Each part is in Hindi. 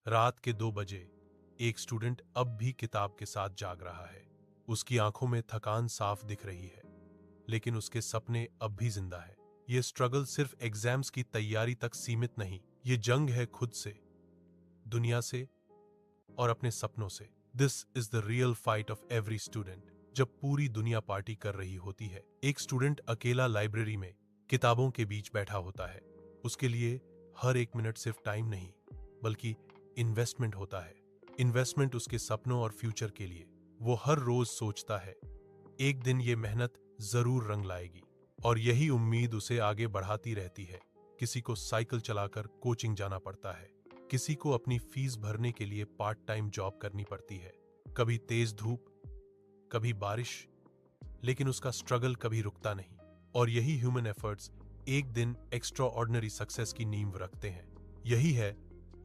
रात के 2 बजे एक स्टूडेंट अब भी किताब के साथ जाग रहा है। उसकी आंखों में थकान साफ दिख रही है, लेकिन उसके सपने अब भी जिंदा है। ये स्ट्रगल सिर्फ एग्जाम्स की तैयारी तक सीमित नहीं, ये जंग है खुद से, दुनिया से और अपने सपनों से। This is the real fight of every student. जब पूरी दुनिया पार्टी कर रही होती है, एक स्टूडेंट अकेला लाइब्रेरी में किताबों के बीच बैठा होता है। उसके लिए हर एक मिनट सिर्फ टाइम नहीं, बल्कि इन्वेस्टमेंट होता है। इन्वेस्टमेंट उसके सपनों और फ्यूचर के लिए। वो हर रोज सोचता है, एक दिन ये मेहनत जरूर रंग लाएगी, और यही उम्मीद उसे आगे बढ़ाती रहती है। किसी को साइकिल चलाकर कोचिंग जाना पड़ता है, किसी को अपनी फीस भरने के लिए पार्ट टाइम जॉब करनी पड़ती है। कभी तेज धूप, कभी बारिश, लेकिन उसका स्ट्रगल कभी रुकता नहीं। और यही ह्यूमन एफर्ट्स एक दिन एक्स्ट्रा ऑर्डिनरी सक्सेस की नींव रखते हैं। यही है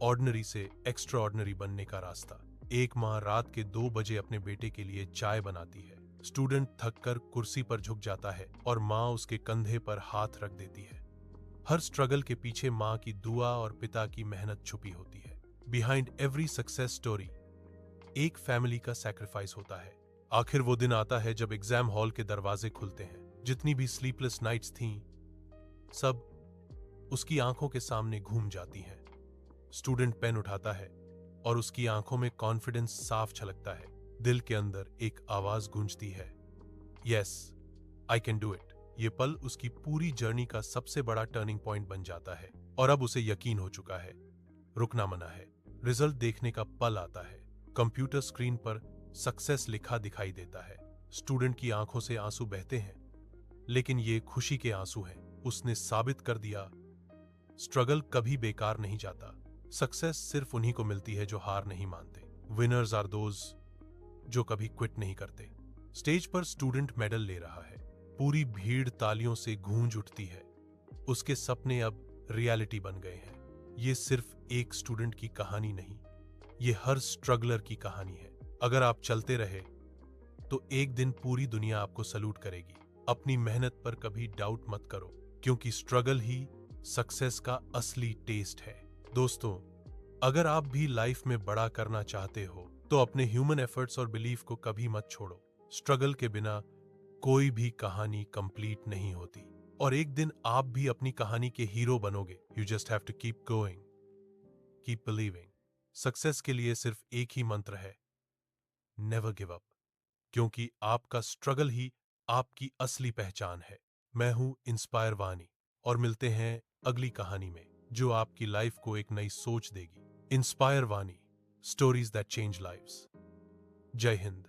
ऑर्डिनरी से एक्स्ट्रा ऑर्डिनरी बनने का रास्ता। एक माँ रात के 2 बजे अपने बेटे के लिए चाय बनाती है। स्टूडेंट थककर कुर्सी पर झुक जाता है और माँ उसके कंधे पर हाथ रख देती है। हर स्ट्रगल के पीछे माँ की दुआ और पिता की मेहनत छुपी होती है। बिहाइंड एवरी सक्सेस स्टोरी एक फैमिली का सैक्रिफाइस होता है। आखिर वो दिन आता है जब एग्जाम हॉल के दरवाजे खुलते हैं। जितनी भी स्लीपलेस नाइट्स थीं, सब उसकी आंखों के सामने घूम जाती हैं। स्टूडेंट पेन उठाता है और उसकी आंखों में कॉन्फिडेंस साफ छलकता है। दिल के अंदर एक आवाज गूंजती है, yes, I can do it. ये पल उसकी पूरी जर्नी का सबसे बड़ा टर्निंग पॉइंट बन जाता है। और अब उसे यकीन हो चुका है, रुकना मना है। रिजल्ट देखने का पल आता है। कंप्यूटर स्क्रीन पर सक्सेस लिखा दिखाई देता है। स्टूडेंट की आंखों से आंसू बहते हैं, लेकिन ये खुशी के आंसू हैं। उसने साबित कर दिया, स्ट्रगल कभी बेकार नहीं जाता। सक्सेस सिर्फ उन्हीं को मिलती है जो हार नहीं मानते। विनर्स आर दोज जो कभी क्विट नहीं करते। स्टेज पर स्टूडेंट मेडल ले रहा है। पूरी भीड़ तालियों से गूंज उठती है। उसके सपने अब रियलिटी बन गए हैं। ये सिर्फ एक स्टूडेंट की कहानी नहीं, ये हर स्ट्रगलर की कहानी है। अगर आप चलते रहे तो एक दिन पूरी दुनिया आपको सलूट करेगी। अपनी मेहनत पर कभी डाउट मत करो, क्योंकि स्ट्रगल ही सक्सेस का असली टेस्ट है। दोस्तों, अगर आप भी लाइफ में बड़ा करना चाहते हो तो अपने ह्यूमन एफर्ट्स और बिलीफ को कभी मत छोड़ो। स्ट्रगल के बिना कोई भी कहानी कंप्लीट नहीं होती, और एक दिन आप भी अपनी कहानी के हीरो बनोगे। You just have to keep going, keep believing. Success के लिए सिर्फ एक ही मंत्र है, नेवर गिव अप, क्योंकि आपका स्ट्रगल ही आपकी असली पहचान है। मैं हूं इंस्पायर वानी, और मिलते हैं अगली कहानी में जो आपकी लाइफ को एक नई सोच देगी। इंस्पायर वानी, स्टोरीज दैट चेंज लाइव्स। जय हिंद।